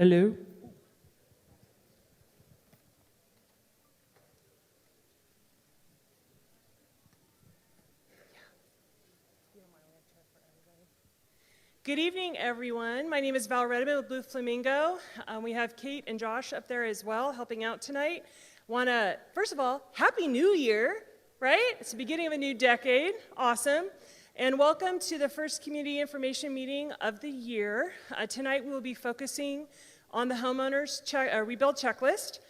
Hello? Good evening, everyone. My name is Val Redeman with Blue Flamingo. We have Kate and Josh up there as well, helping out tonight. First of all, Happy New Year, right? It's the beginning of a new decade. Awesome. And welcome to the first community information meeting of the year. Tonight we will be focusing on the homeowners rebuild checklist.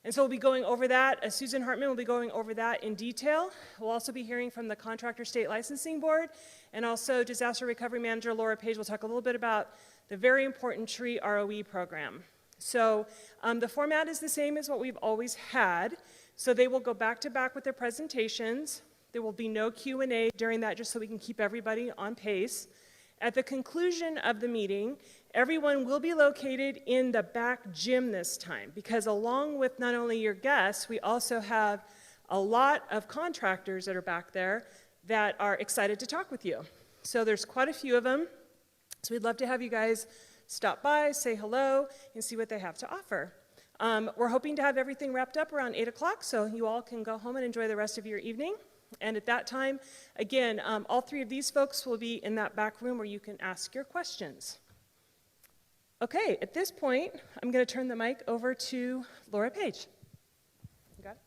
And so we'll be going over that. Susan Hartman will be going over that in detail. We'll also be hearing from the Contractor State Licensing Board, and also Disaster Recovery Manager Laura Page will talk a little bit about the very important tree ROE program. So the format is the same as what we've always had. So they will go back to back with their presentations. There will be no Q&A during that, just so we can keep everybody on pace. At the conclusion of the meeting, everyone will be located in the back gym this time, because along with not only your guests, we also have a lot of contractors that are back there that are excited to talk with you. So there's quite a few of them. So we'd love to have you guys stop by, say hello, and see what they have to offer. We're hoping to have everything wrapped up around 8 o'clock, so you all can go home and enjoy the rest of your evening. And at that time, again, all three of these folks will be in that back room where you can ask your questions. Okay, at this point, I'm going to turn the mic over to Laura Page. You got it?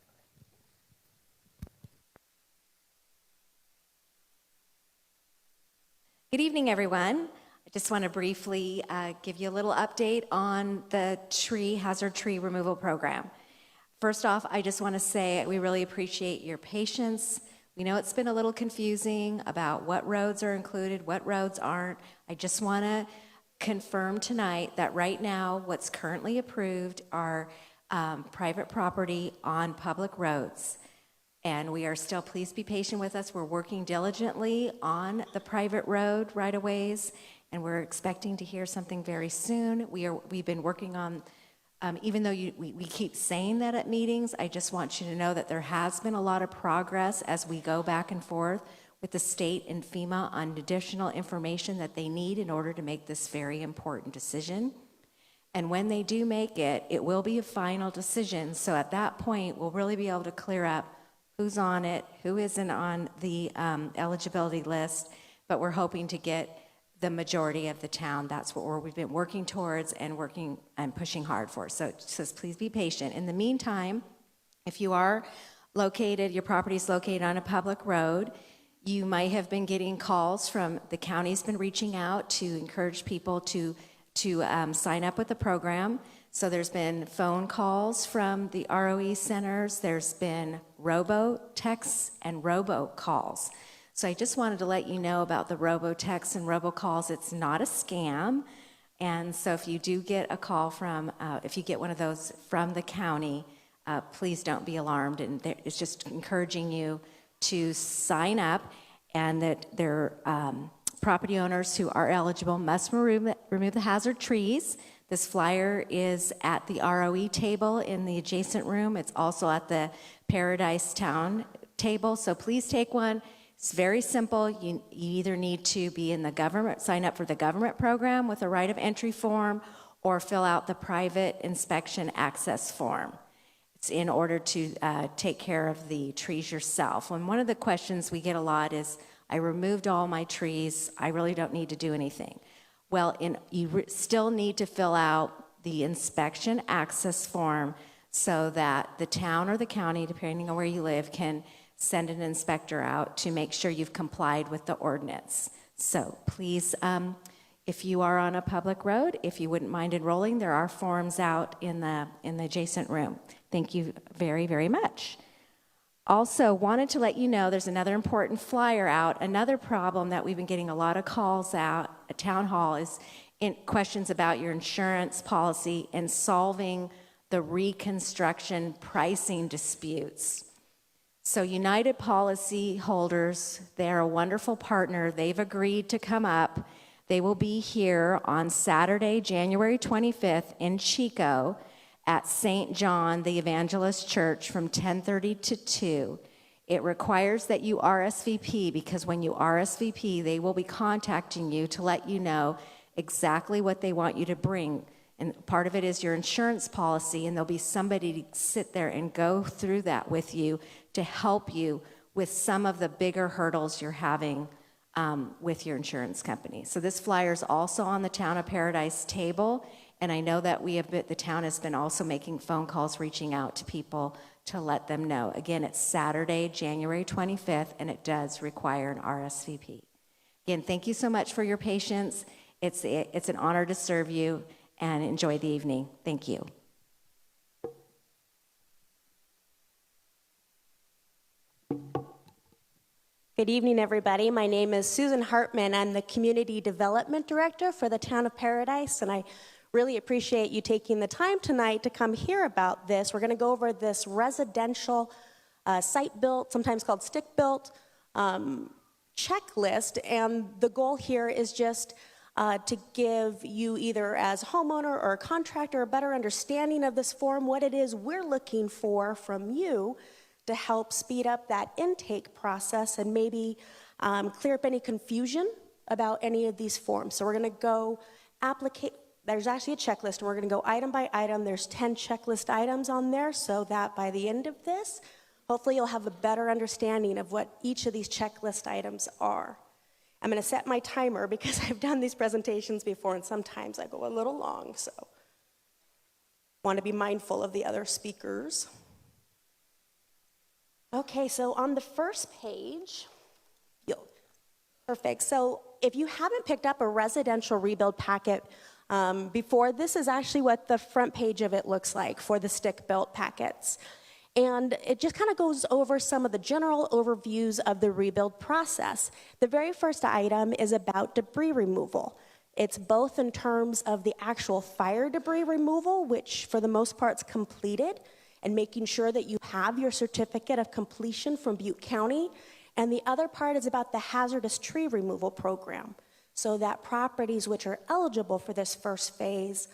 Good evening, everyone. I just want to briefly give you a little update on the hazard tree removal program. First off, I just want to say we really appreciate your patience. We know it's been a little confusing about what roads are included, what roads aren't. I just want to confirm tonight that right now what's currently approved are private property on public roads. And we are still, please be patient with us. We're working diligently on the private road right-of-ways, and we're expecting to hear something very soon. We've been working on, even though we keep saying that at meetings, I just want you to know that there has been a lot of progress as we go back and forth with the state and FEMA on additional information that they need in order to make this very important decision. And when they do make it, it will be a final decision. So at that point, we'll really be able to clear up who's on it, who isn't on the eligibility list, but we're hoping to get the majority of the town. That's what we've been working towards and working and pushing hard for. So please be patient. In the meantime, if you are located, your property is located on a public road, you might have been getting calls from the county's been reaching out to encourage people to sign up with the program. So there's been phone calls from the ROE centers. There's been robo-texts and robo-calls. So I just wanted to let you know about the robo-texts and robo-calls. It's not a scam. And so if you do get a call from, if you get one of those from the county, please don't be alarmed. And it's just encouraging you to sign up, and that their property owners who are eligible must remove the hazard trees. This flyer is at the ROE table in the adjacent room. It's also at the Paradise Town table, so please take one. It's very simple. You either need to be in the government, sign up for the government program with a right of entry form, or fill out the private inspection access form. It's in order to take care of the trees yourself. And one of the questions we get a lot is, I removed all my trees, I really don't need to do anything. Well, you still need to fill out the inspection access form so that the town or the county, depending on where you live, can send an inspector out to make sure you've complied with the ordinance. So please, if you are on a public road, if you wouldn't mind enrolling, there are forms out in the adjacent room. Thank you very, very much. Also, wanted to let you know there's another important flyer out. Another problem that we've been getting a lot of calls out at Town Hall is questions about your insurance policy and solving the reconstruction pricing disputes. So United Policy Holders, they're a wonderful partner. They've agreed to come up. They will be here on Saturday, January 25th in Chico at St. John the Evangelist Church from 10:30 to 2. It requires that you RSVP, because when you RSVP, they will be contacting you to let you know exactly what they want you to bring And part of it is your insurance policy, and there'll be somebody to sit there and go through that with you to help you with some of the bigger hurdles you're having with your insurance company. So this flyer is also on the Town of Paradise table, and I know that the town has been also making phone calls, reaching out to people to let them know. Again, it's Saturday, January 25th, and it does require an RSVP. Again, thank you so much for your patience. It's an honor to serve you, and enjoy the evening. Thank you. Good evening, everybody. My name is Susan Hartman. I'm the Community Development Director for the Town of Paradise, and I really appreciate you taking the time tonight to come hear about this. We're going to go over this residential site-built, sometimes called stick-built, checklist, and the goal here is just to give you, either as a homeowner or a contractor, a better understanding of this form, what it is we're looking for from you to help speed up that intake process and maybe clear up any confusion about any of these forms. So we're going to go there's actually a checklist, and we're going to go item by item. There's 10 checklist items on there, so that by the end of this, hopefully you'll have a better understanding of what each of these checklist items are. I'm going to set my timer because I've done these presentations before, and sometimes I go a little long, so want to be mindful of the other speakers. Okay, so on the first page, perfect. So if you haven't picked up a residential rebuild packet before, this is actually what the front page of it looks like for the stick-built packets. And it just kind of goes over some of the general overviews of the rebuild process. The very first item is about debris removal. It's both in terms of the actual fire debris removal, which for the most part is completed, and making sure that you have your certificate of completion from Butte County. And the other part is about the hazardous tree removal program, so that properties which are eligible for this first phase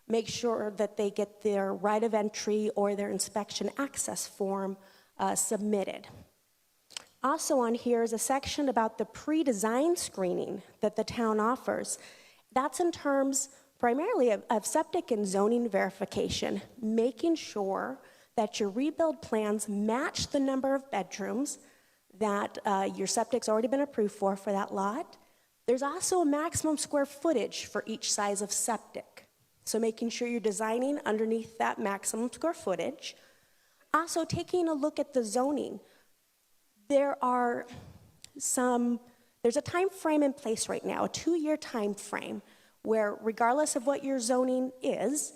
make sure that they get their right of entry or their inspection access form submitted. Also on here is a section about the pre-design screening that the town offers. That's in terms primarily of septic and zoning verification, making sure that your rebuild plans match the number of bedrooms that your septic's already been approved for that lot. There's also a maximum square footage for each size of septic. So making sure you're designing underneath that maximum square footage. Also taking a look at the zoning. There's a time frame in place right now, a 2-year time frame, where regardless of what your zoning is,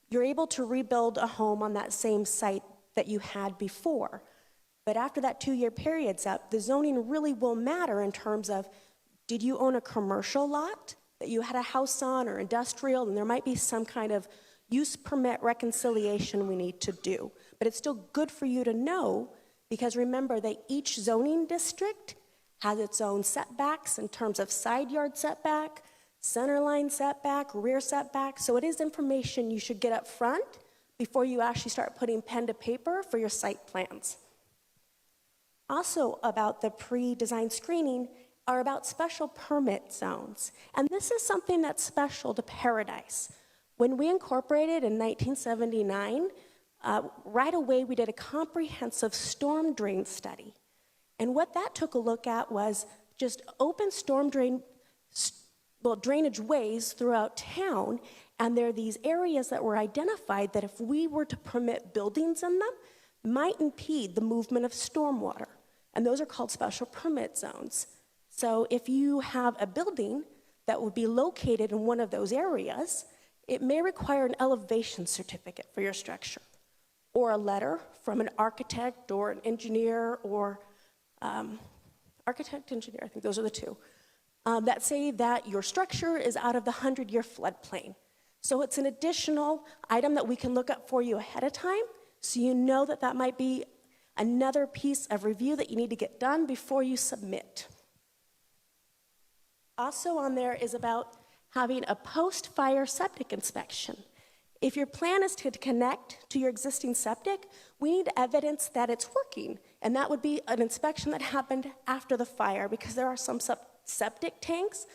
you're able to rebuild a home on that same site that you had before. But after that 2-year period's up, the zoning really will matter in terms of, did you own a commercial lot that you had a house on, or industrial, and there might be some kind of use permit reconciliation we need to do. But it's still good for you to know, because remember that each zoning district has its own setbacks in terms of side yard setback, center line setback, rear setback. So it is information you should get up front before you actually start putting pen to paper for your site plans. Also about the pre-design screening are about special permit zones. And this is something that's special to Paradise. When we incorporated in 1979, right away we did a comprehensive storm drain study. And what that took a look at was just open storm drainage ways throughout town. And there are these areas that were identified that if we were to permit buildings in them, might impede the movement of stormwater. And those are called special permit zones. So if you have a building that would be located in one of those areas, it may require an elevation certificate for your structure, or a letter from an architect or an engineer, or engineer, I think those are the two, that say that your structure is out of the 100-year floodplain. So it's an additional item that we can look up for you ahead of time, so you know that that might be another piece of review that you need to get done before you submit. Also on there is about having a post-fire septic inspection. If your plan is to connect to your existing septic, we need evidence that it's working, and that would be an inspection that happened after the fire, because there are some septic tanks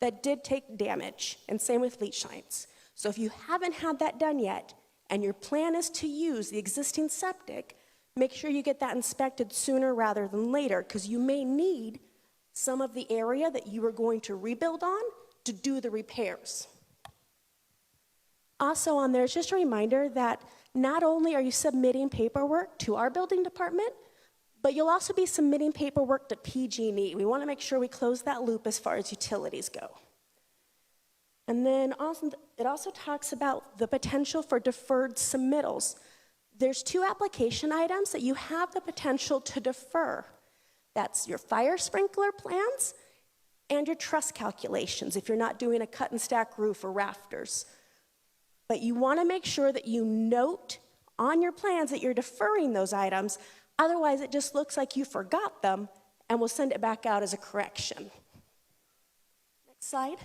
that did take damage, and same with leach lines. So if you haven't had that done yet, and your plan is to use the existing septic, make sure you get that inspected sooner rather than later, because you may need some of the area that you are going to rebuild on to do the repairs. Also on there is just a reminder that not only are you submitting paperwork to our building department, but you'll also be submitting paperwork to PG&E. We want to make sure we close that loop as far as utilities go. And then also, it also talks about the potential for deferred submittals. There's 2 application items that you have the potential to defer. That's your fire sprinkler plans and your truss calculations if you're not doing a cut and stack roof or rafters. But you want to make sure that you note on your plans that you're deferring those items. Otherwise, it just looks like you forgot them, and we'll send it back out as a correction. Next slide.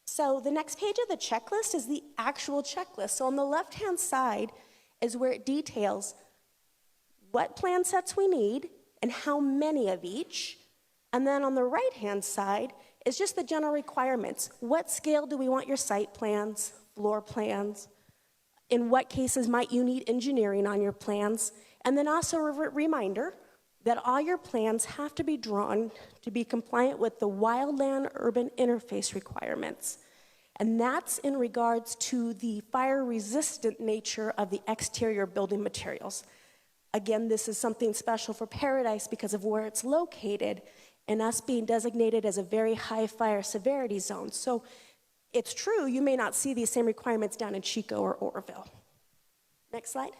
So the next page of the checklist is the actual checklist. So on the left-hand side is where it details what plan sets we need and how many of each. And then on the right-hand side is just the general requirements. What scale do we want your site plans, floor plans? In what cases might you need engineering on your plans? And then also a reminder that all your plans have to be drawn to be compliant with the wildland urban interface requirements. And that's in regards to the fire-resistant nature of the exterior building materials. Again, this is something special for Paradise because of where it's located and us being designated as a very high fire severity zone. So it's true, you may not see these same requirements down in Chico or Oroville. Next slide.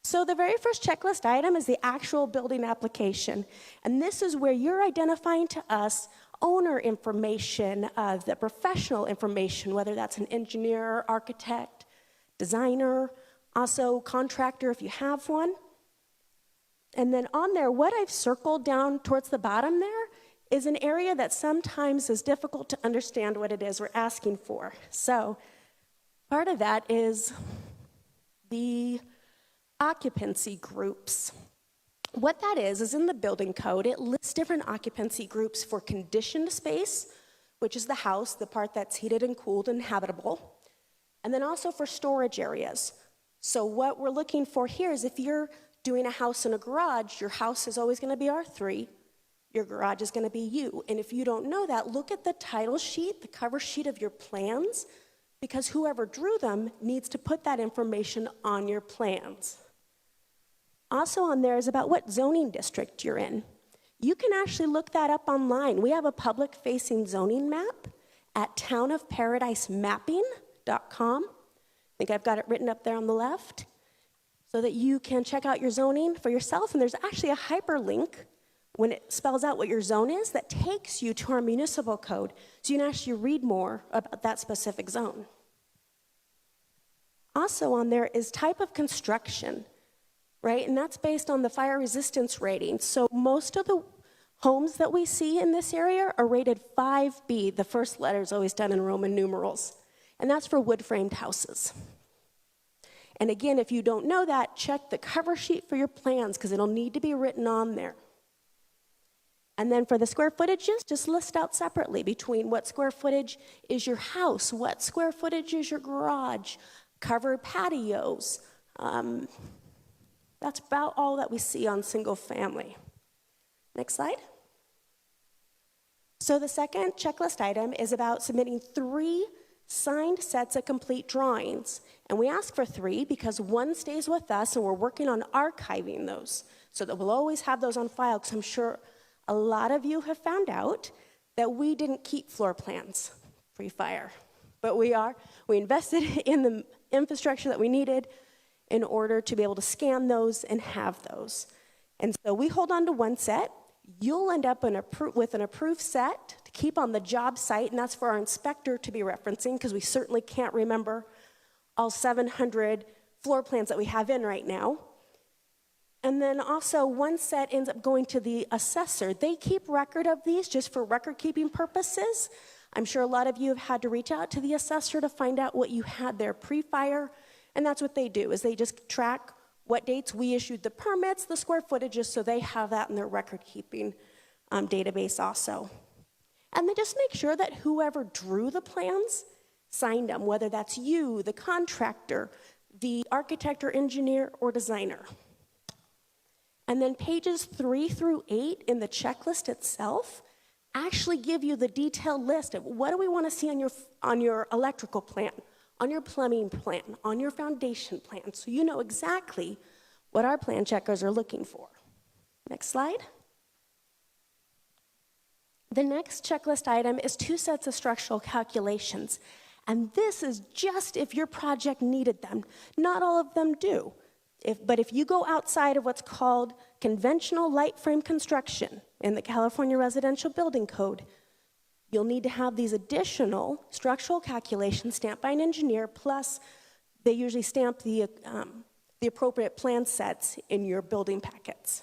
So the very first checklist item is the actual building application. And this is where you're identifying to us owner information, the professional information, whether that's an engineer, architect, designer, also contractor if you have one. And then on there, what I've circled down towards the bottom there is an area that sometimes is difficult to understand what it is we're asking for. So part of that is the occupancy groups. What that is in the building code, it lists different occupancy groups for conditioned space, which is the house, the part that's heated and cooled and habitable, and then also for storage areas. So what we're looking for here is if you're doing a house and a garage, your house is always going to be R3, your garage is going to be U. And if you don't know that, look at the title sheet, the cover sheet of your plans, because whoever drew them needs to put that information on your plans. Also on there is about what zoning district you're in. You can actually look that up online. We have a public-facing zoning map at townofparadisemapping.com. I think I've got it written up there on the left, so that you can check out your zoning for yourself. And there's actually a hyperlink when it spells out what your zone is that takes you to our municipal code, so you can actually read more about that specific zone. Also on there is type of construction, right? And that's based on the fire resistance rating. So most of the homes that we see in this area are rated 5B. The first letter is always done in Roman numerals. And that's for wood-framed houses. And again, if you don't know that, check the cover sheet for your plans because it'll need to be written on there. And then for the square footages, just list out separately between what square footage is your house, what square footage is your garage, covered patios. That's about all that we see on single family. Next slide. So the second checklist item is about submitting 3 signed sets of complete drawings. And we ask for 3 because 1 stays with us and we're working on archiving those so that we'll always have those on file, because I'm sure a lot of you have found out that we didn't keep floor plans pre-fire, but we invested in the infrastructure that we needed in order to be able to scan those and have those. And so we hold on to 1 set. You'll end up with an approved set to keep on the job site, and that's for our inspector to be referencing, because we certainly can't remember all 700 floor plans that we have in right now. And then also 1 set ends up going to the assessor. They keep record of these just for record-keeping purposes. I'm sure a lot of you have had to reach out to the assessor to find out what you had there pre-fire, and that's what they do, is they just track what dates we issued the permits, the square footages, so they have that in their record-keeping database also. And then just make sure that whoever drew the plans signed them, whether that's you, the contractor, the architect or engineer or designer. And then pages 3 through 8 in the checklist itself actually give you the detailed list of what do we want to see on your electrical plan, on your plumbing plan, on your foundation plan, so you know exactly what our plan checkers are looking for. Next slide. The next checklist item is 2 sets of structural calculations. And this is just if your project needed them. Not all of them do. But if you go outside of what's called conventional light frame construction in the California Residential Building Code, you'll need to have these additional structural calculations stamped by an engineer, plus they usually stamp the appropriate plan sets in your building packets.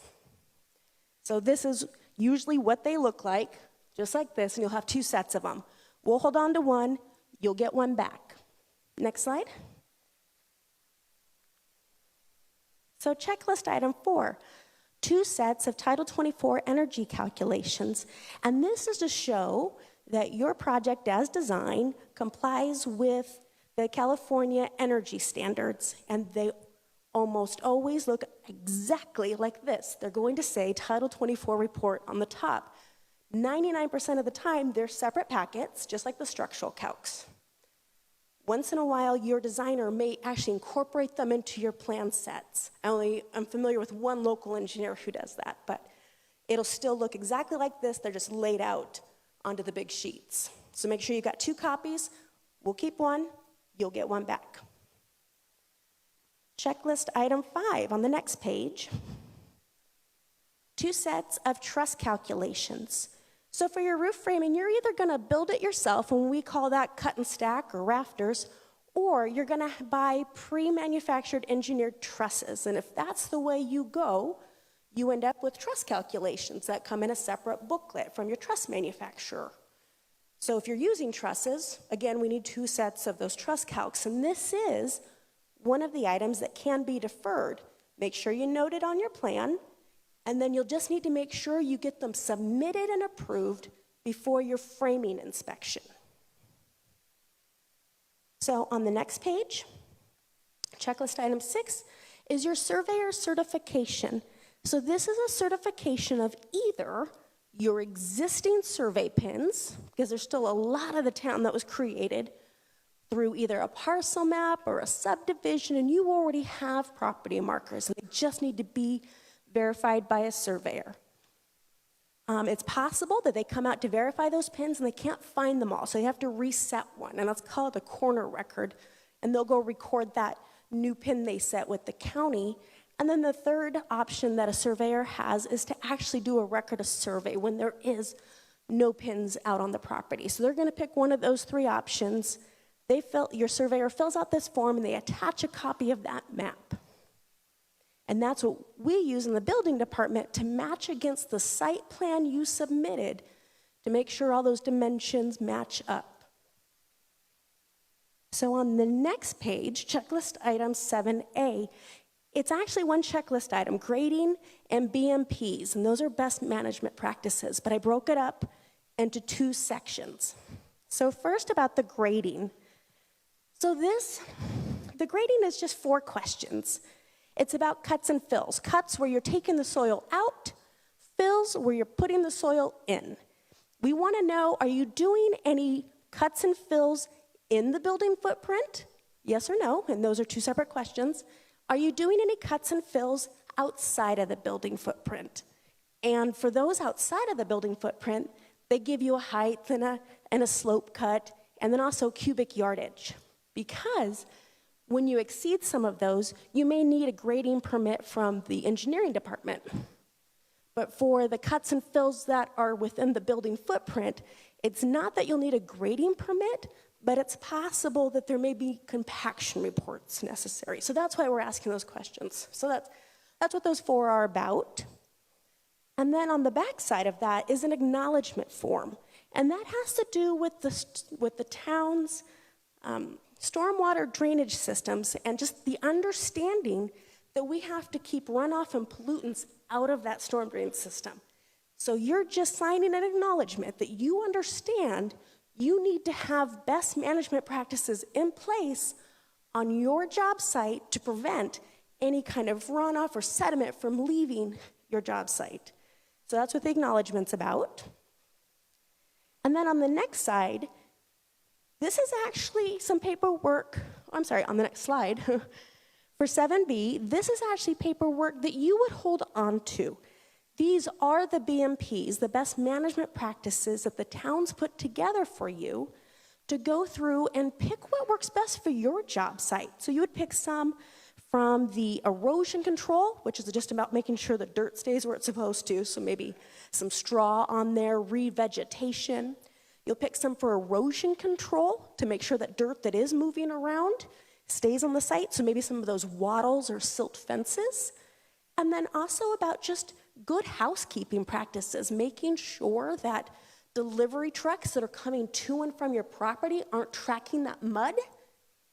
So this is usually what they look like, just like this, and you'll have 2 sets of them. We'll hold on to one, you'll get one back. Next slide. So checklist item 4, 2 sets of Title 24 energy calculations. And this is to show that your project as designed complies with the California energy standards, and they almost always look exactly like this. They're going to say Title 24 report on the top. 99% of the time, they're separate packets, just like the structural calcs. Once in a while, your designer may actually incorporate them into your plan sets. I'm familiar with one local engineer who does that, but it'll still look exactly like this. They're just laid out onto the big sheets. So make sure you got 2 copies. We'll keep one. You'll get one back. Checklist item 5 on the next page. 2 sets of truss calculations. So for your roof framing, you're either going to build it yourself, and we call that cut and stack or rafters, or you're going to buy pre-manufactured engineered trusses. And if that's the way you go, you end up with truss calculations that come in a separate booklet from your truss manufacturer. So if you're using trusses, again, we need 2 sets of those truss calcs, and this is one of the items that can be deferred. Make sure you note it on your plan, and then you'll just need to make sure you get them submitted and approved before your framing inspection. So on the next page, checklist item 6 is your surveyor certification. So this is a certification of either your existing survey pins, because there's still a lot of the town that was created through either a parcel map or a subdivision, and you already have property markers, and they just need to be verified by a surveyor. It's possible that they come out to verify those pins and they can't find them all, so they have to reset one, and that's called a corner record, and they'll go record that new pin they set with the county. And then the third option that a surveyor has is to actually do a record of survey when there is no pins out on the property. So they're going to pick one of those 3 options. Your surveyor fills out this form and they attach a copy of that map. And that's what we use in the building department to match against the site plan you submitted to make sure all those dimensions match up. So on the next page, checklist item 7A, it's actually one checklist item, grading and BMPs, and those are best management practices, but I broke it up into 2 sections. So first about the grading. So the grading is just 4 questions. It's about cuts and fills. Cuts where you're taking the soil out, fills where you're putting the soil in. We want to know, are you doing any cuts and fills in the building footprint? Yes or no, and those are 2 separate questions. Are you doing any cuts and fills outside of the building footprint? And for those outside of the building footprint, they give you a height and a slope cut, and then also cubic yardage. Because when you exceed some of those, you may need a grading permit from the engineering department. But for the cuts and fills that are within the building footprint, it's not that you'll need a grading permit, but it's possible that there may be compaction reports necessary. So that's why we're asking those questions. So that's what those 4 are about. And then on the back side of that is an acknowledgement form. And that has to do with the town's stormwater drainage systems and just the understanding that we have to keep runoff and pollutants out of that storm drain system. So you're just signing an acknowledgement that you understand you need to have best management practices in place on your job site to prevent any kind of runoff or sediment from leaving your job site. So that's what the acknowledgement's about. And then on the next side, this is actually some paperwork, on the next slide. For 7B, this is actually paperwork that you would hold on to. These are the BMPs, the best management practices that the towns put together for you to go through and pick what works best for your job site. So you would pick some from the erosion control, which is just about making sure the dirt stays where it's supposed to, so maybe some straw on there, revegetation. You'll pick some for erosion control to make sure that dirt that is moving around stays on the site, so maybe some of those wattles or silt fences. And then also about just good housekeeping practices, making sure that delivery trucks that are coming to and from your property aren't tracking that mud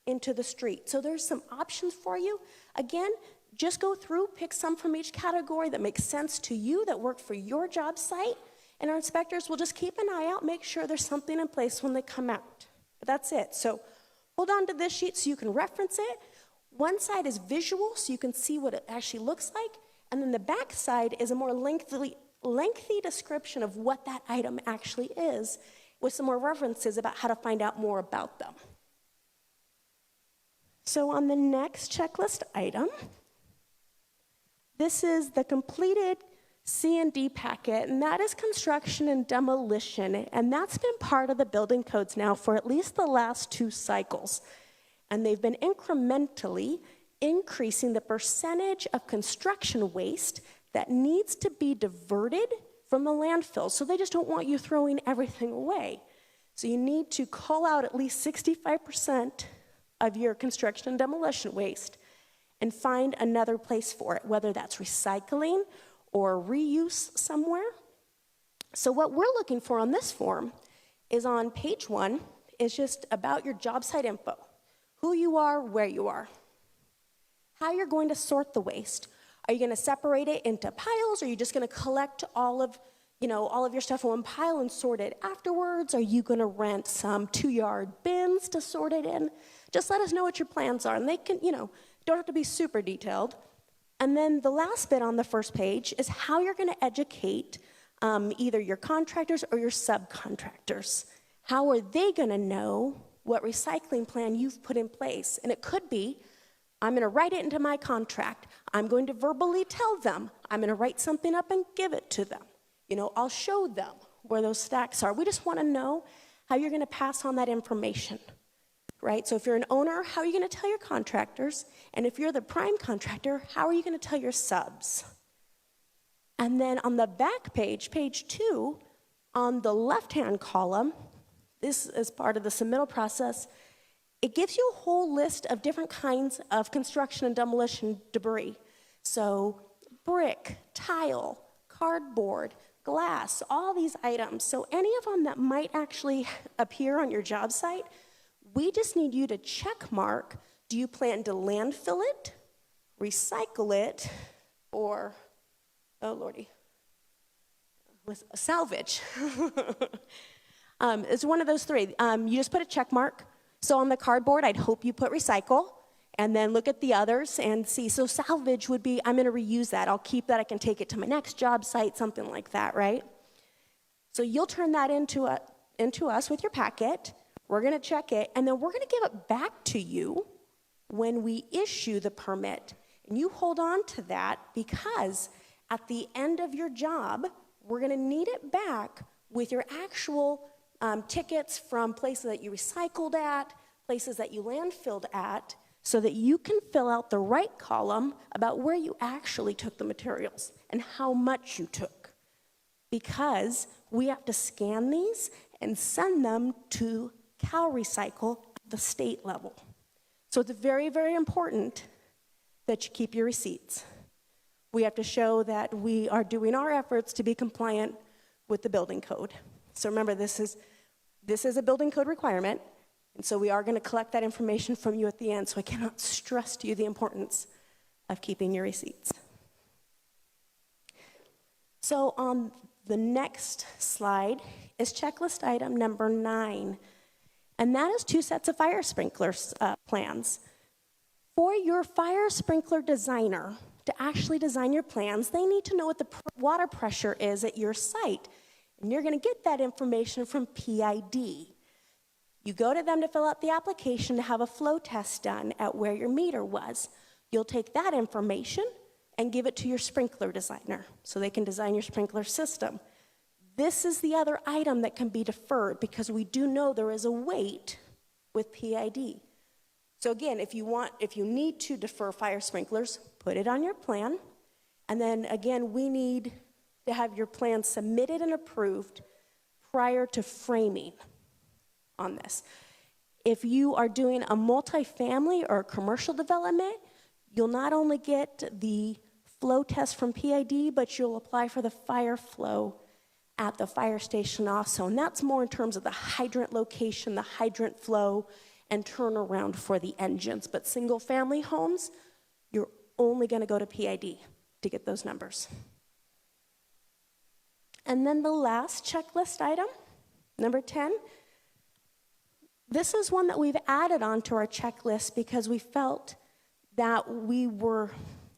into the street. So there's some options for you. Again, just go through, pick some from each category that makes sense to you, that work for your job site, and our inspectors will just keep an eye out, make sure there's something in place when they come out. But that's it. So hold on to this sheet so you can reference it. One side is visual, so you can see what it actually looks like, and then the back side is a more lengthy description of what that item actually is, with some more references about how to find out more about them. So on the next checklist item, this is the completed C&D packet, and that is construction and demolition, and that's been part of the building codes now for at least the last 2 cycles. And they've been incrementally increasing the percentage of construction waste that needs to be diverted from the landfill. So they just don't want you throwing everything away. So you need to call out at least 65% of your construction and demolition waste and find another place for it, whether that's recycling or reuse somewhere. So what we're looking for on this form is on page 1 is just about your job site info, who you are, where you are, how you're going to sort the waste. Are you going to separate it into piles? Or are you just going to collect all of your stuff in one pile and sort it afterwards? Are you going to rent some 2-yard bins to sort it in? Just let us know what your plans are, and they can, don't have to be super detailed. And then the last bit on the first page is how you're going to educate either your contractors or your subcontractors. How are they going to know what recycling plan you've put in place? And it could be, I'm going to write it into my contract. I'm going to verbally tell them. I'm going to write something up and give it to them. I'll show them where those stacks are. We just want to know how you're going to pass on that information, right? So if you're an owner, how are you going to tell your contractors? And if you're the prime contractor, how are you going to tell your subs? And then on the back page, page 2, on the left-hand column, this is part of the submittal process, it gives you a whole list of different kinds of construction and demolition debris. So brick, tile, cardboard, glass, all these items. So any of them that might actually appear on your job site, we just need you to check mark, do you plan to landfill it, recycle it, or, oh lordy, with salvage? It's one of those 3. You just put a check mark. So on the cardboard, I'd hope you put recycle, and then look at the others and see. So salvage would be, I'm going to reuse that. I'll keep that. I can take it to my next job site, something like that, right? So you'll turn that into us with your packet. We're going to check it, and then we're going to give it back to you when we issue the permit. And you hold on to that, because at the end of your job, we're going to need it back with your actual tickets from places that you recycled at, places that you landfilled at, so that you can fill out the right column about where you actually took the materials and how much you took. Because we have to scan these and send them to CalRecycle at the state level. So it's very, very important that you keep your receipts. We have to show that we are doing our efforts to be compliant with the building code. So remember, this is a building code requirement, and so we are going to collect that information from you at the end, so I cannot stress to you the importance of keeping your receipts. So on the next slide is checklist item number 9, and that is 2 sets of fire sprinkler plans. For your fire sprinkler designer to actually design your plans, they need to know what the water pressure is at your site, and you're going to get that information from PID. You go to them to fill out the application to have a flow test done at where your meter was. You'll take that information and give it to your sprinkler designer so they can design your sprinkler system. This is the other item that can be deferred because we do know there is a wait with PID. So again, if you need to defer fire sprinklers, put it on your plan. And then again, we need to have your plan submitted and approved prior to framing on this. If you are doing a multifamily or a commercial development, you'll not only get the flow test from PID, but you'll apply for the fire flow at the fire station also. And that's more in terms of the hydrant location, the hydrant flow, and turnaround for the engines. But single family homes, you're only going to go to PID to get those numbers. And then the last checklist item, number 10, this is one that we've added onto our checklist because we felt that we were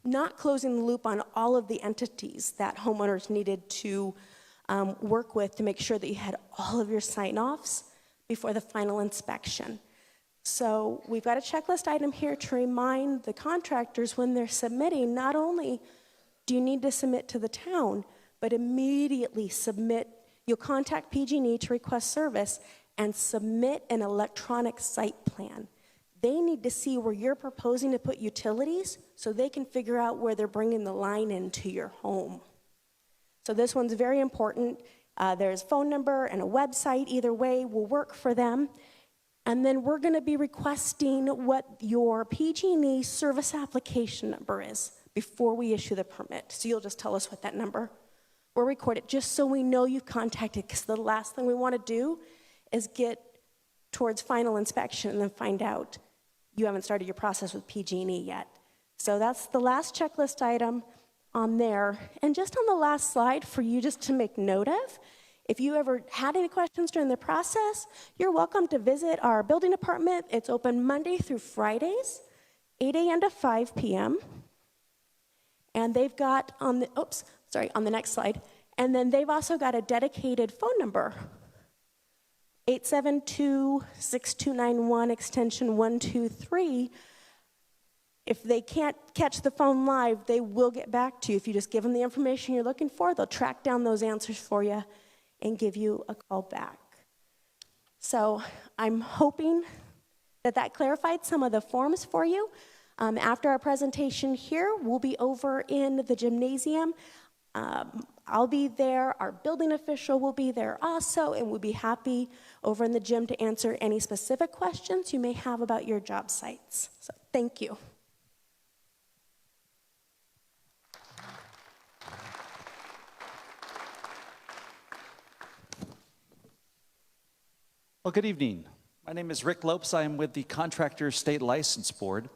not closing the loop on all of the entities that homeowners needed to work with to make sure that you had all of your sign-offs before the final inspection. So we've got a checklist item here to remind the contractors when they're submitting, not only do you need to submit to the town, but immediately submit, you'll contact PG&E to request service and submit an electronic site plan. They need to see where you're proposing to put utilities so they can figure out where they're bringing the line into your home. So this one's very important. There's a phone number and a website. Either way will work for them. And then we're going to be requesting what your PG&E service application number is before we issue the permit. So you'll just tell us what that number. We'll record it just so we know you've contacted, because the last thing we want to do is get towards final inspection and then find out you haven't started your process with PG&E yet. So that's the last checklist item on there. And just on the last slide for you just to make note of, if you ever had any questions during the process, you're welcome to visit our building department. It's open Monday through Fridays, 8 a.m. to 5 p.m. And they've got on the next slide. And then they've also got a dedicated phone number, 872-6291, extension 123. If they can't catch the phone live, they will get back to you. If you just give them the information you're looking for, they'll track down those answers for you and give you a call back. So I'm hoping that that clarified some of the forms for you. After our presentation here, we'll be over in the gymnasium. I'll be there, our building official will be there also, and we'll be happy over in the gym to answer any specific questions you may have about your job sites. So thank you. Well, good evening. My name is Rick Lopes. I am with the Contractor State License Board.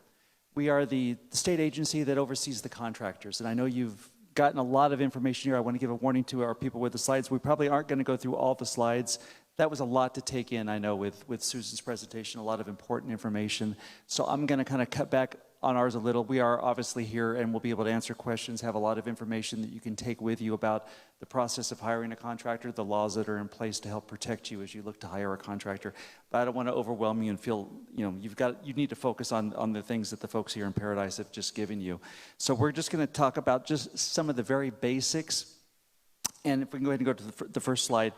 We are the state agency that oversees the contractors, and I know you've gotten a lot of information here. I want to give a warning to our people with the slides. We probably aren't going to go through all the slides. That was a lot to take in, I know, with Susan's presentation, a lot of important information. So I'm going to kind of cut back on ours a little. We are obviously here and we'll be able to answer questions, have a lot of information that you can take with you about the process of hiring a contractor, the laws that are in place to help protect you as you look to hire a contractor. But I don't want to overwhelm you and feel, you need to focus on the things that the folks here in Paradise have just given you. So we're just going to talk about just some of the very basics. And if we can go ahead and go to the first slide.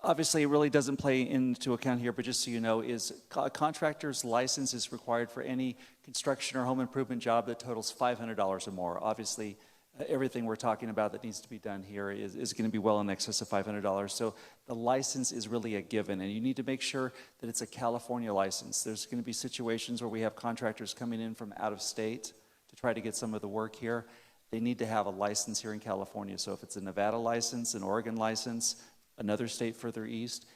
Obviously, it really doesn't play into account here, but just so you know, is a contractor's license is required for any construction or home improvement job that totals $500 or more. Obviously, everything we're talking about that needs to be done here is going to be well in excess of $500. So the license is really a given, and you need to make sure that it's a California license. There's going to be situations where we have contractors coming in from out of state to try to get some of the work here. They need to have a license here in California. So if it's a Nevada license, an Oregon license, another state further east,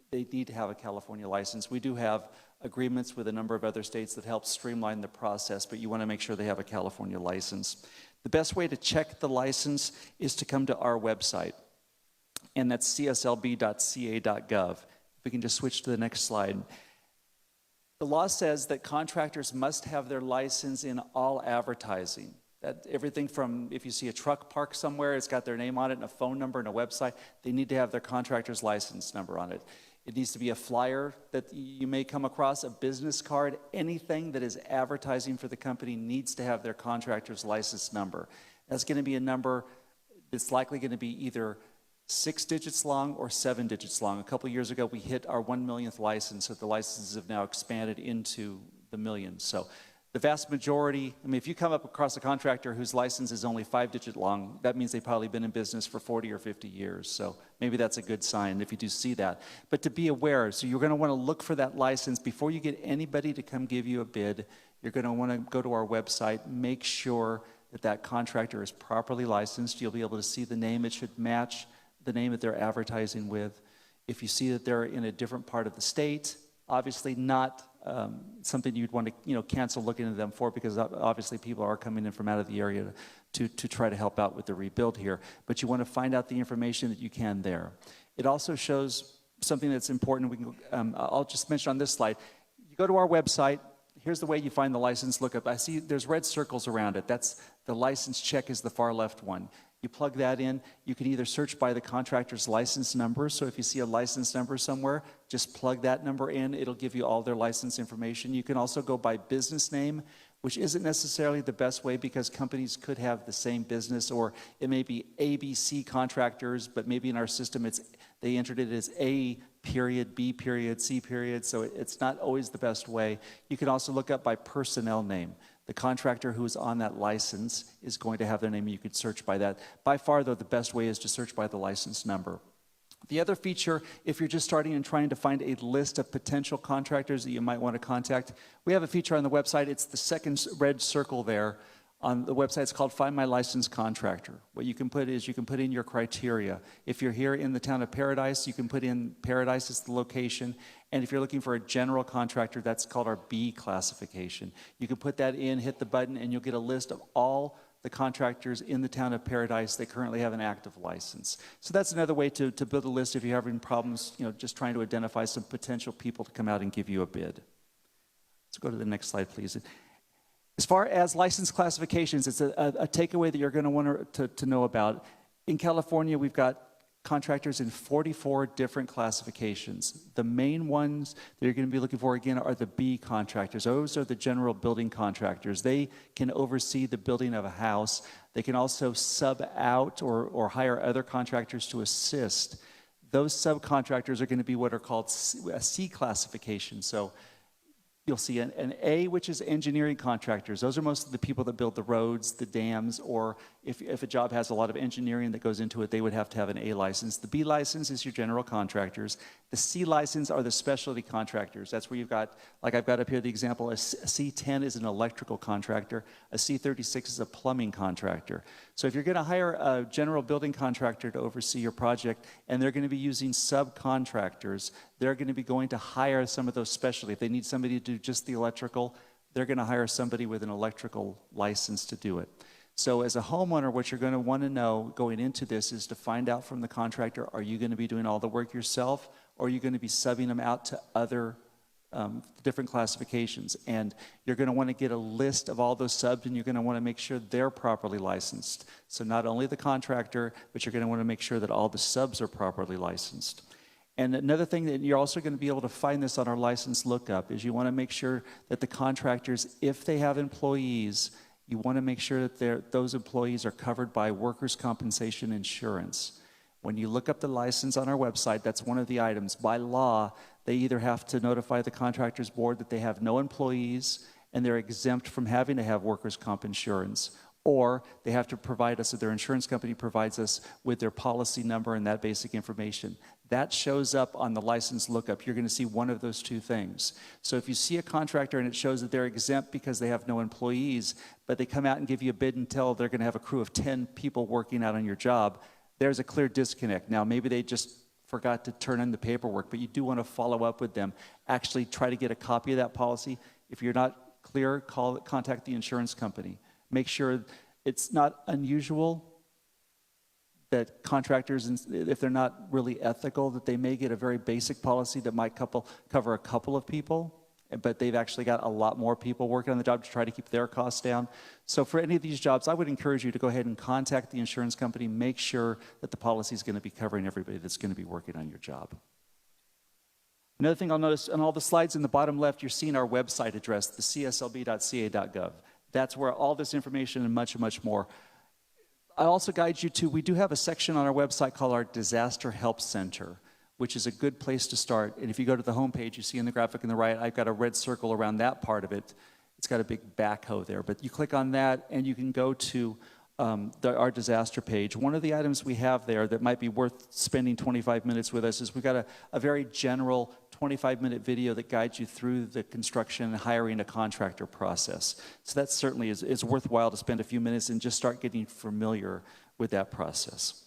they need to have a California license. We do have agreements with a number of other states that help streamline the process, but you want to make sure they have a California license. The best way to check the license is to come to our website. and that's cslb.ca.gov. If we can just switch to the next slide. The law says that contractors must have their license in all advertising. That everything from, if you see a truck parked somewhere, it's got their name on it and a phone number and a website, they need to have their contractor's license number on it. It needs to be a flyer that you may come across, a business card, anything that is advertising for the company needs to have their contractor's license number. That's going to be a number that's likely going to be either 6 digits long or 7 digits long. A couple of years ago, we hit our 1 millionth license, so the licenses have now expanded into the millions. So the vast majority, I mean, if you come up across a contractor whose license is only 5-digit long, that means they've probably been in business for 40 or 50 years. So maybe that's a good sign if you do see that. But to be aware, so you're going to want to look for that license before you get anybody to come give you a bid. You're going to want to go to our website, make sure that that contractor is properly licensed. You'll be able to see the name. It should match the name that they're advertising with. If you see that they're in a different part of the state, obviously not something you'd want to cancel looking at them for, because obviously people are coming in from out of the area to try to help out with the rebuild here. But you want to find out the information that you can there. It also shows something that's important. I'll just mention on this slide. You go to our website. Here's the way you find the license lookup. I see there's red circles around it. That's the license check is the far left one. You plug that in. You can either search by the contractor's license number. So if you see a license number somewhere, just plug that number in. It'll give you all their license information. You can also go by business name, which isn't necessarily the best way because companies could have the same business, or it may be ABC contractors, but maybe in our system they entered it as A period, B period, C period, so it's not always the best way. You can also look up by personnel name. The contractor who is on that license is going to have their name. You could search by that. By far, though, the best way is to search by the license number. The other feature, if you're just starting and trying to find a list of potential contractors that you might want to contact, we have a feature on the website. It's the second red circle there. On the website, it's called Find My Licensed Contractor. What you can put is you can put in your criteria. If you're here in the town of Paradise, you can put in Paradise as the location. And if you're looking for a general contractor, that's called our B classification. You can put that in, hit the button, and you'll get a list of all the contractors in the town of Paradise that currently have an active license. So that's another way to build a list if you're having problems, just trying to identify some potential people to come out and give you a bid. Let's go to the next slide, please. As far as license classifications, it's a takeaway that you're going to want to know about. In California, we've got contractors in 44 different classifications. The main ones that you're going to be looking for, again, are the B contractors. Those are the general building contractors. They can oversee the building of a house. They can also sub out or hire other contractors to assist. Those subcontractors are going to be what are called a C classification. So you'll see an A, which is engineering contractors. Those are most of the people that build the roads, the dams, or if a job has a lot of engineering that goes into it, they would have to have an A license. The B license is your general contractors. The C license are the specialty contractors. That's where you've got, like I've got up here the example, a C10 is an electrical contractor. A C36 is a plumbing contractor. So if you're going to hire a general building contractor to oversee your project, and they're going to be using subcontractors, they're going to be going to hire some of those specialty. If they need somebody to do just the electrical, they're going to hire somebody with an electrical license to do it. So as a homeowner, what you're going to want to know going into this is to find out from the contractor, are you going to be doing all the work yourself, or are you going to be subbing them out to other different classifications? And you're going to want to get a list of all those subs, and you're going to want to make sure they're properly licensed. So not only the contractor, but you're going to want to make sure that all the subs are properly licensed. And another thing that you're also going to be able to find this on our license lookup is you want to make sure that the contractors, if they have employees, you want to make sure that those employees are covered by workers' compensation insurance. When you look up the license on our website, that's one of the items. By law, they either have to notify the contractors board that they have no employees and they're exempt from having to have workers' comp insurance, or they have to provide us, or their insurance company provides us with their policy number and that basic information. That shows up on the license lookup. You're going to see one of those two things. So if you see a contractor and it shows that they're exempt because they have no employees, but they come out and give you a bid and tell they're going to have a crew of 10 people working out on your job, there's a clear disconnect. Now, maybe they just forgot to turn in the paperwork, but you do want to follow up with them. Actually try to get a copy of that policy. If you're not clear, contact the insurance company. Make sure it's not unusual, that contractors, if they're not really ethical, that they may get a very basic policy that might cover a couple of people, but they've actually got a lot more people working on the job to try to keep their costs down. So for any of these jobs, I would encourage you to go ahead and contact the insurance company, make sure that the policy is going to be covering everybody that's going to be working on your job. Another thing I'll notice on all the slides in the bottom left, you're seeing our website address, the cslb.ca.gov. That's where all this information and much, much more. I also guide you to, we do have a section on our website called our Disaster Help Center, which is a good place to start. And if you go to the homepage, you see in the graphic on the right, I've got a red circle around that part of it. It's got a big backhoe there. But you click on that, and you can go to our disaster page. One of the items we have there that might be worth spending 25 minutes with us is we've got a very general 25-minute video that guides you through the construction and hiring a contractor process. So that certainly is worthwhile to spend a few minutes and just start getting familiar with that process.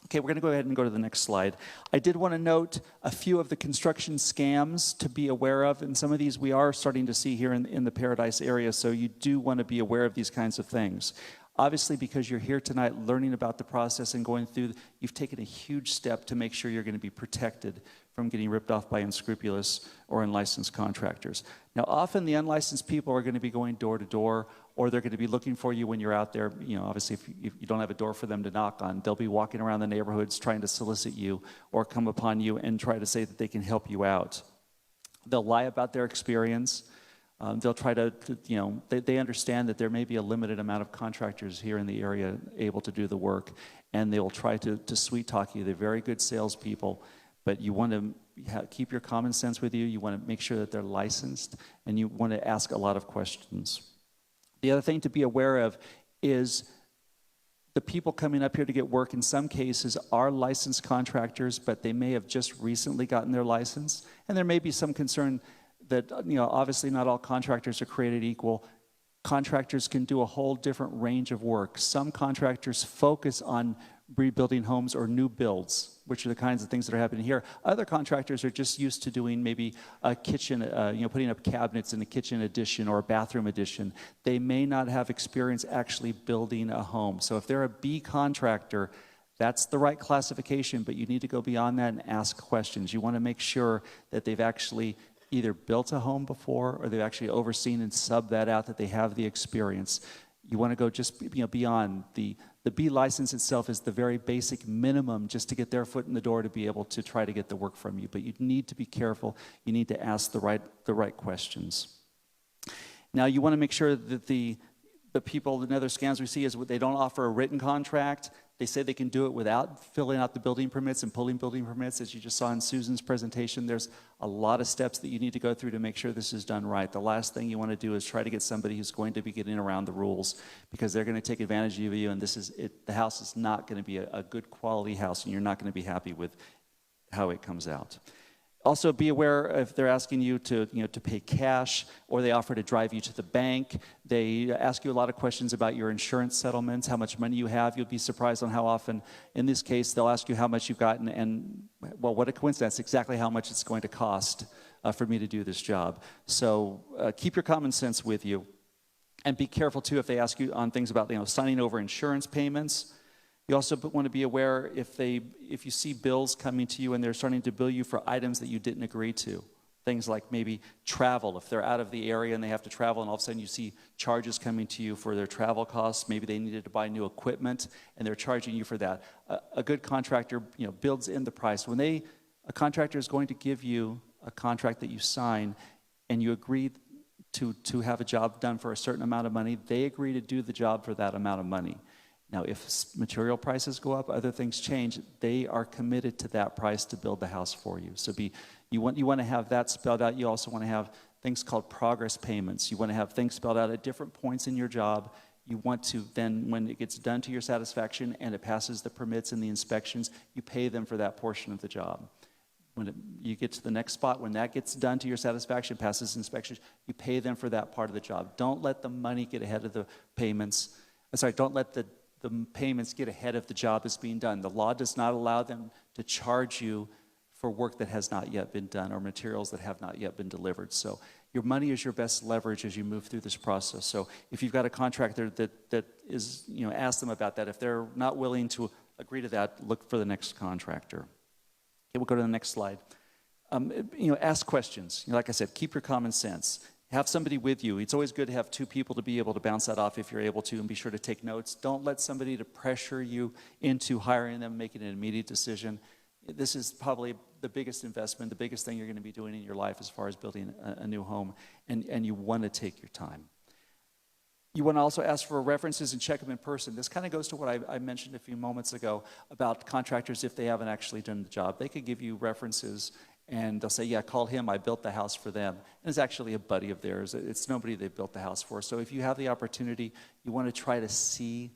Okay, we're going to go ahead and go to the next slide. I did want to note a few of the construction scams to be aware of, and some of these we are starting to see here in the Paradise area, so you do want to be aware of these kinds of things. Obviously, because you're here tonight learning about the process and going through, you've taken a huge step to make sure you're going to be protected from getting ripped off by unscrupulous or unlicensed contractors. Now, often the unlicensed people are going to be going door to door, or they're going to be looking for you when you're out there. You know, obviously, if you don't have a door for them to knock on, they'll be walking around the neighborhoods trying to solicit you or come upon you and try to say that they can help you out. They'll lie about their experience. They'll try to you know, they understand that there may be a limited amount of contractors here in the area able to do the work, and they will try to sweet talk you. They're very good salespeople, but you want to keep your common sense with you. You want to make sure that they're licensed, and you want to ask a lot of questions. The other thing to be aware of is the people coming up here to get work in some cases are licensed contractors, but they may have just recently gotten their license, and there may be some concern that, you know, obviously not all contractors are created equal. Contractors can do a whole different range of work. Some contractors focus on rebuilding homes or new builds, which are the kinds of things that are happening here. Other contractors are just used to doing maybe a kitchen, you know, putting up cabinets in a kitchen addition or a bathroom addition. They may not have experience actually building a home. So if they're a B contractor, that's the right classification, but you need to go beyond that and ask questions. You want to make sure that they've actually either built a home before or they've actually overseen and subbed that out, that they have the experience. You want to go just, you know, beyond. The B license itself is the very basic minimum just to get their foot in the door to be able to try to get the work from you. But you need to be careful. You need to ask the right questions. Now, you want to make sure that the people, the other scams we see is they don't offer a written contract. They say they can do it without filling out the building permits and pulling building permits. As you just saw in Susan's presentation, there's a lot of steps that you need to go through to make sure this is done right. The last thing you want to do is try to get somebody who's going to be getting around the rules, because they're going to take advantage of you, and this is it. The house is not going to be a good quality house, and you're not going to be happy with how it comes out. Also, be aware if they're asking you to pay cash, or they offer to drive you to the bank. They ask you a lot of questions about your insurance settlements, how much money you have. You'll be surprised on how often, in this case, they'll ask you how much you've gotten, and, well, what a coincidence, exactly how much it's going to cost for me to do this job. So keep your common sense with you, and be careful, too, if they ask you on things about signing over insurance payments. You also want to be aware if you see bills coming to you and they're starting to bill you for items that you didn't agree to. Things like maybe travel. If they're out of the area and they have to travel, and all of a sudden you see charges coming to you for their travel costs. Maybe they needed to buy new equipment and they're charging you for that. A good contractor, builds in the price. When a contractor is going to give you a contract that you sign and you agree to have a job done for a certain amount of money, they agree to do the job for that amount of money. Now, if material prices go up, other things change, they are committed to that price to build the house for you. So you want to have that spelled out. You also want to have things called progress payments. You want to have things spelled out at different points in your job. You want to then, when it gets done to your satisfaction and it passes the permits and the inspections, you pay them for that portion of the job. When you get to the next spot, when that gets done to your satisfaction, passes inspections, you pay them for that part of the job. Don't let the money get ahead of the payments. Don't let the payments get ahead of the job that's being done. The law does not allow them to charge you for work that has not yet been done or materials that have not yet been delivered. So your money is your best leverage as you move through this process. So if you've got a contractor that is, ask them about that. If they're not willing to agree to that, look for the next contractor. Okay, we'll go to the next slide. Ask questions. Like I said, keep your common sense. Have somebody with you. It's always good to have two people to be able to bounce that off if you're able to, and be sure to take notes. Don't let somebody to pressure you into hiring them, making an immediate decision. This is probably the biggest investment, the biggest thing you're going to be doing in your life as far as building a new home, and you want to take your time. You want to also ask for references and check them in person. This kind of goes to what I mentioned a few moments ago about contractors if they haven't actually done the job. They could give you references, and they'll say, yeah, call him, I built the house for them. And it's actually a buddy of theirs. It's nobody they built the house for. So if you have the opportunity, you want to try to see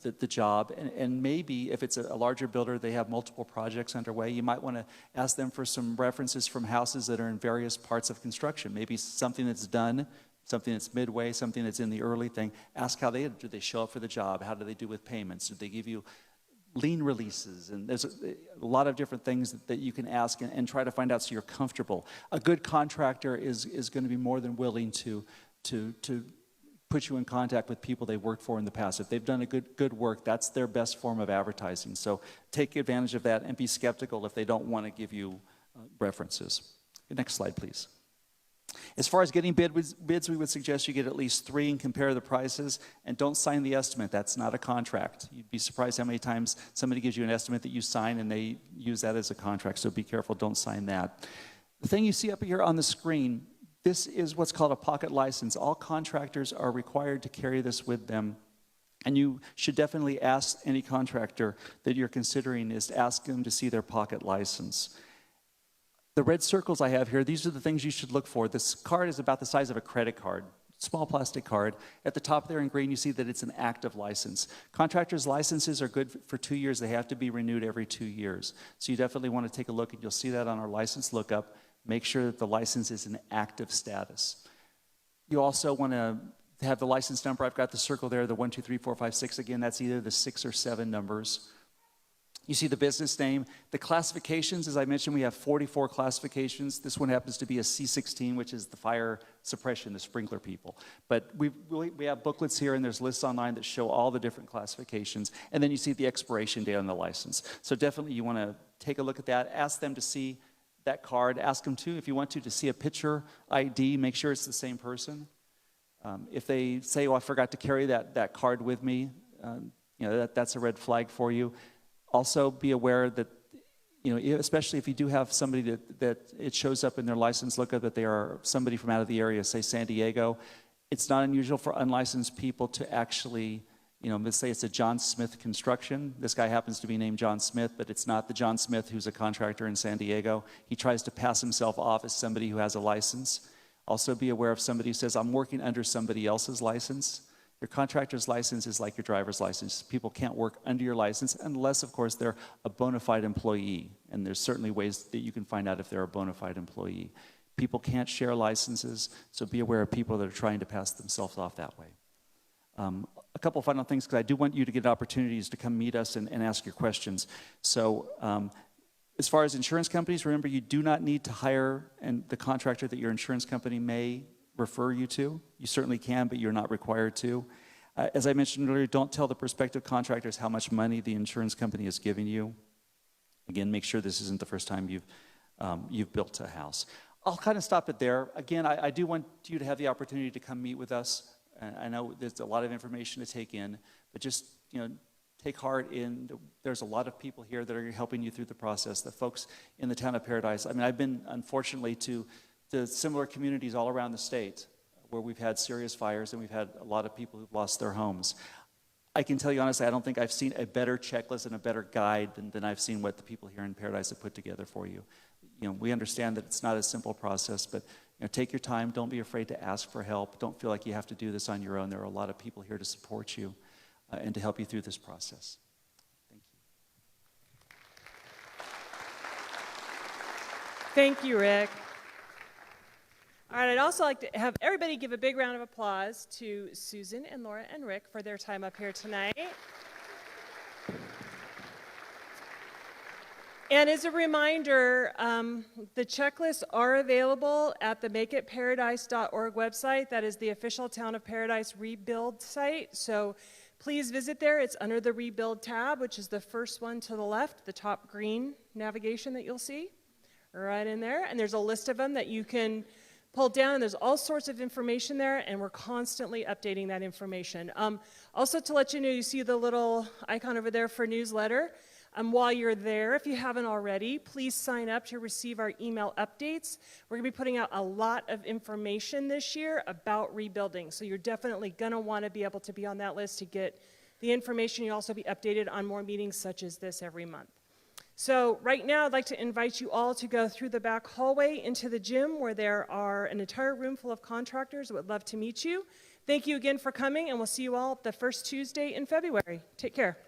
the job. And maybe if it's a larger builder, they have multiple projects underway, you might want to ask them for some references from houses that are in various parts of construction. Maybe something that's done, something that's midway, something that's in the early thing. Ask how do they show up for the job? How do they do with payments? Do they give you lien releases? And there's a lot of different things that you can ask and try to find out so you're comfortable. A good contractor is going to be more than willing to put you in contact with people they've worked for in the past. If they've done a good work, that's their best form of advertising. So take advantage of that and be skeptical if they don't want to give you references. Next slide, please. As far as getting bids, we would suggest you get at least 3 and compare the prices, and don't sign the estimate. That's not a contract. You'd be surprised how many times somebody gives you an estimate that you sign and they use that as a contract, so be careful, don't sign that. The thing you see up here on the screen, this is what's called a pocket license. All contractors are required to carry this with them, and you should definitely ask any contractor that you're considering is to ask them to see their pocket license. The red circles I have here, these are the things you should look for. This card is about the size of a credit card, small plastic card. At the top there in green, you see that it's an active license. Contractors' licenses are good for 2 years. They have to be renewed every 2 years. So you definitely want to take a look, and you'll see that on our license lookup. Make sure that the license is in active status. You also want to have the license number. I've got the circle there, the 1, 2, 3, 4, 5, 6. Again, that's either the 6 or 7 numbers. You see the business name. The classifications, as I mentioned, we have 44 classifications. This one happens to be a C16, which is the fire suppression, the sprinkler people. But we have booklets here, and there's lists online that show all the different classifications. And then you see the expiration date on the license. So definitely you want to take a look at that. Ask them to see that card. Ask them to, if you want to see a picture ID. Make sure it's the same person. If they say, oh, I forgot to carry that card with me, that's a red flag for you. Also be aware that, especially if you do have somebody that it shows up in their license lookup that they are somebody from out of the area, say San Diego, it's not unusual for unlicensed people to actually, let's say it's a John Smith construction. This guy happens to be named John Smith, but it's not the John Smith who's a contractor in San Diego. He tries to pass himself off as somebody who has a license. Also be aware of somebody who says, I'm working under somebody else's license. Your contractor's license is like your driver's license. People can't work under your license unless, of course, they're a bona fide employee. And there's certainly ways that you can find out if they're a bona fide employee. People can't share licenses, so be aware of people that are trying to pass themselves off that way. A couple final things, because I do want you to get opportunities to come meet us and ask your questions. So as far as insurance companies, remember you do not need to hire the contractor that your insurance company may refer you to. You certainly can, but you're not required to. As I mentioned earlier, don't tell the prospective contractors how much money the insurance company is giving you. Again, make sure this isn't the first time you've built a house. I'll kind of stop it there. Again, I do want you to have the opportunity to come meet with us. I know there's a lot of information to take in, but just take heart in. There's a lot of people here that are helping you through the process. The folks in the town of Paradise. I mean, I've been unfortunately to similar communities all around the state where we've had serious fires and we've had a lot of people who've lost their homes. I can tell you honestly, I don't think I've seen a better checklist and a better guide than I've seen what the people here in Paradise have put together for you. We understand that it's not a simple process, but take your time. Don't be afraid to ask for help. Don't feel like you have to do this on your own. There are a lot of people here to support you and to help you through this process. Thank you. Thank you, Rick. All right, I'd also like to have everybody give a big round of applause to Susan and Laura and Rick for their time up here tonight. And as a reminder, the checklists are available at the makeitparadise.org website. That is the official Town of Paradise rebuild site. So Please visit there. It's under the Rebuild tab, which is the first one to the left, the top green navigation that you'll see right in there. And there's a list of them that you can pull down, and there's all sorts of information there, and we're constantly updating that information. Also, to let you know, you see the little icon over there for newsletter. While you're there, if you haven't already, please sign up to receive our email updates. We're going to be putting out a lot of information this year about rebuilding, so you're definitely going to want to be able to be on that list to get the information. You'll also be updated on more meetings such as this every month. So right now, I'd like to invite you all to go through the back hallway into the gym where there are an entire room full of contractors that would love to meet you. Thank you again for coming, and we'll see you all the first Tuesday in February. Take care.